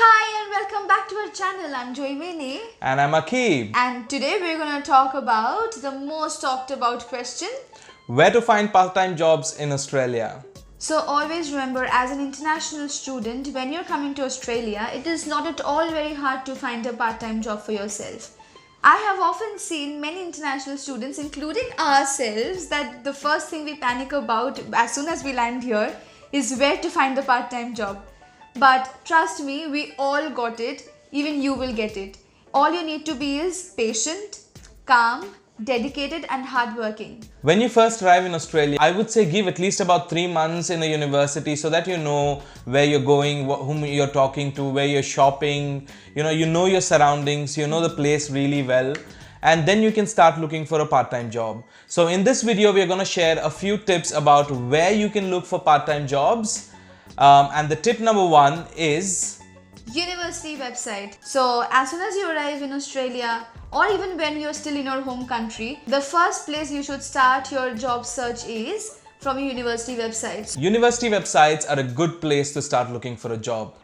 Hi and welcome back to our channel. I'm Joymini. And I'm Akib. And today we're going to talk about the most talked about question. Where to find part-time jobs in Australia? So always remember, as an international student, when you're coming to Australia, it is not at all very hard to find a part-time job for yourself. I have often seen many international students, including ourselves, that the first thing we panic about as soon as we land here is where to find the part-time job. But trust me, we all got it. Even you will get it. All you need to be is patient, calm, dedicated and hardworking. When you first arrive in Australia, I would say give at least about 3 months in a university so that you know where you're going, whom you're talking to, where you're shopping, you know your surroundings, you know the place really well. And then you can start looking for a part-time job. So in this video, we're going to share a few tips about where you can look for part-time jobs. And the tip number 1 is university website. So as soon as you arrive in Australia, or even when you're still in your home country, the first place you should start your job search is from your university websites. University websites are a good place to start looking for a job.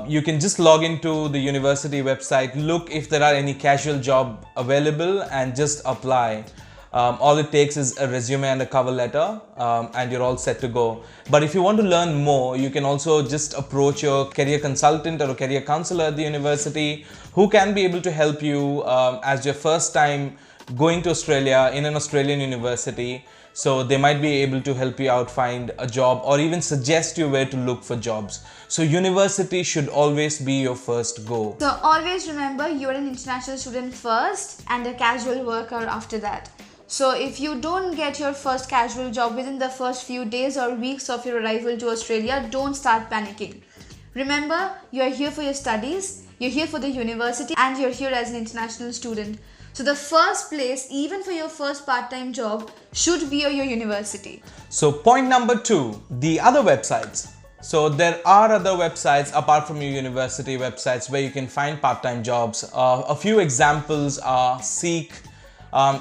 You can just log into the university website, look if there are any casual job available and just apply. All it takes is a resume and a cover letter and you're all set to go. But if you want to learn more, you can also just approach your career consultant or a career counselor at the university who can be able to help you as your first time going to Australia in an Australian university. So they might be able to help you out find a job or even suggest you where to look for jobs. So university should always be your first go. So always remember, you're an international student first and a casual worker after that. So if you don't get your first casual job within the first few days or weeks of your arrival to Australia, don't start panicking. Remember, you're here for your studies, you're here for the university and you're here as an international student. So the first place, even for your first part-time job, should be your university. So point number 2, the other websites. So there are other websites apart from your university websites where you can find part-time jobs. A few examples are Seek,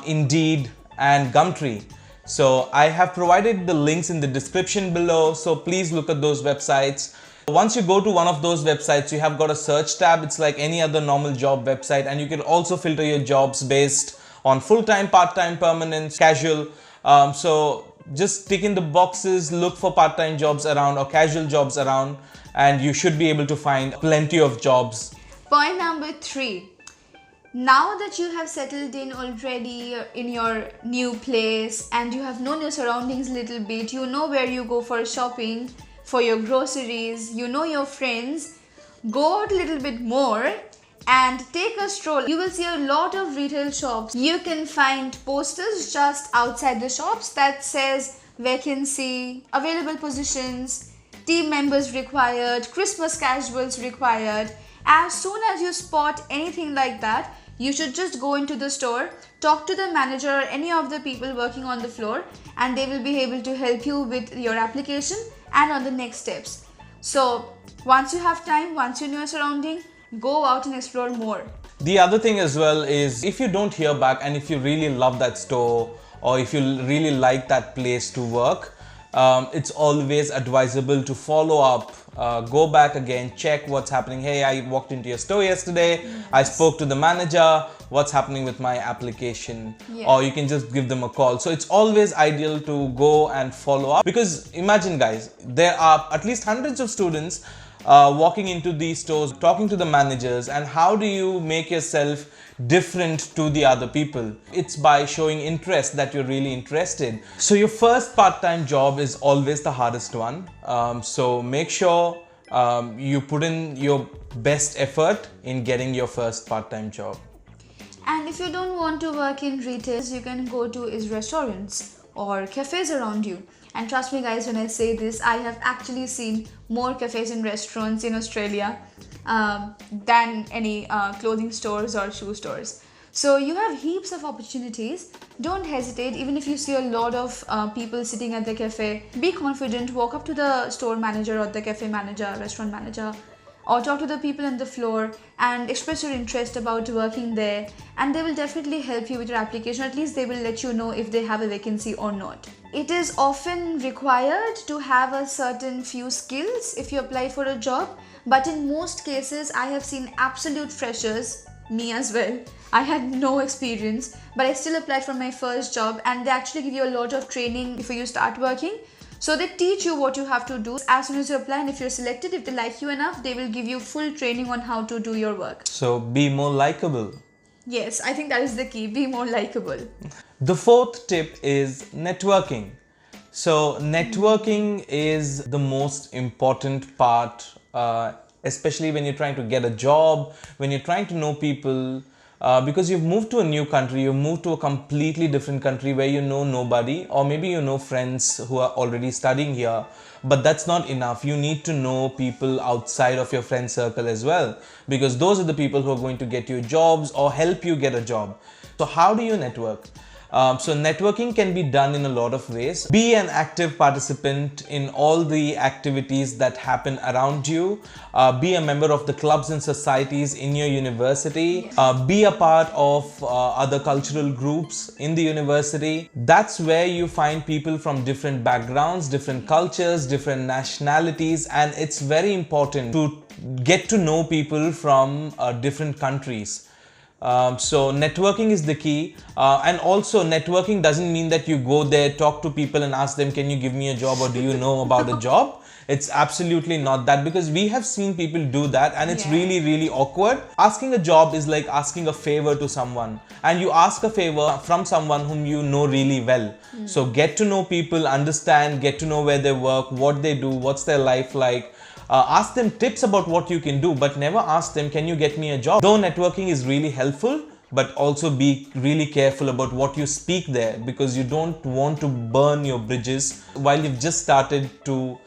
Indeed and Gumtree. So I have provided the links in the description below, so please look at those websites. Once you go to one of those websites, you have got a search tab. It's like any other normal job website, and you can also filter your jobs based on full-time, part-time, permanent, casual. So just tick in the boxes, look for part-time jobs around or casual jobs around, and you should be able to find plenty of jobs. Point number 3. Now that you have settled in already in your new place and you have known your surroundings a little bit, you know where you go for shopping, for your groceries, you know your friends, go out a little bit more and take a stroll. You will see a lot of retail shops. You can find posters just outside the shops that says vacancy, available positions, team members required, Christmas casuals required. As soon as you spot anything like that, you should just go into the store, talk to the manager or any of the people working on the floor, and they will be able to help you with your application and on the next steps. So once you have time, once you know your surrounding, go out and explore more. The other thing as well is, if you don't hear back and if you really love that store or if you really like that place to work, it's always advisable to follow up, go back again, check what's happening. Hey, I walked into your store yesterday, yes. I spoke to the manager, what's happening with my application? Yeah. Or you can just give them a call. So it's always ideal to go and follow up, because imagine guys, there are at least hundreds of students walking into these stores, talking to the managers, and how do you make yourself different to the other people? It's by showing interest, that you're really interested. So your first part-time job is always the hardest one. So make sure you put in your best effort in getting your first part-time job. And if you don't want to work in retail, you can go to restaurants or cafes around you. And trust me guys, when I say this, I have actually seen more cafes and restaurants in Australia than any clothing stores or shoe stores. So you have heaps of opportunities. Don't hesitate. Even if you see a lot of people sitting at the cafe, be confident, walk up to the store manager or the cafe manager, restaurant manager, or talk to the people on the floor and express your interest about working there, and they will definitely help you with your application. At least they will let you know if they have a vacancy or not. it is often required to have a certain few skills if you apply for a job, but in most cases I have seen absolute freshers, me as well. I had no experience, but I still applied for my first job, and they actually give you a lot of training before you start working. So they teach you what you have to do as soon as you apply, and if you're selected, if they like you enough, they will give you full training on how to do your work. So be more likable. Yes, I think that is the key. Be more likable. The fourth tip is networking. So networking is the most important part, especially when you're trying to get a job, when you're trying to know people, because you've moved to a new country, you've moved to a completely different country where you know nobody, or maybe you know friends who are already studying here, but that's not enough. You need to know people outside of your friend circle as well, because those are the people who are going to get you jobs or help you get a job. So how do you network? So networking can be done in a lot of ways. Be an active participant in all the activities that happen around you. Be a member of the clubs and societies in your university. Be a part of other cultural groups in the university. That's where you find people from different backgrounds, different cultures, different nationalities, and it's very important to get to know people from different countries. So networking is the key, and also networking doesn't mean that you go there, talk to people and ask them, can you give me a job, or do you know about a job? It's absolutely not that, because we have seen people do that, and it's really awkward. Asking a job is like asking a favor to someone, and you ask a favor from someone whom you know really well. So get to know people, understand, get to know where they work, what they do, what's their life like. Ask them tips about what you can do, but never ask them, can you get me a job? Though networking is really helpful, but also be really careful about what you speak there, because you don't want to burn your bridges while you've just started to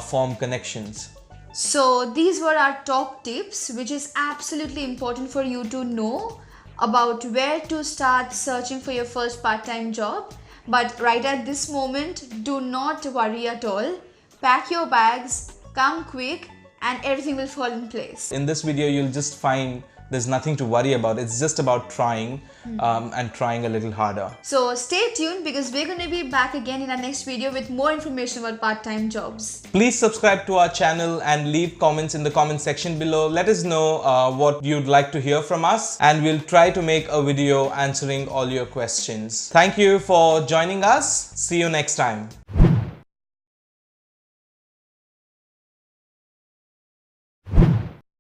form connections. So these were our top tips, which is absolutely important for you to know about where to start searching for your first part-time job. But right at this moment, do not worry at all. Pack your bags, come quick, and everything will fall in place. In this video, you'll just find there's nothing to worry about. It's just about trying and trying a little harder. So stay tuned, because we're going to be back again in our next video with more information about part-time jobs. Please subscribe to our channel and leave comments in the comment section below. Let us know what you'd like to hear from us, and we'll try to make a video answering all your questions. Thank you for joining us. See you next time.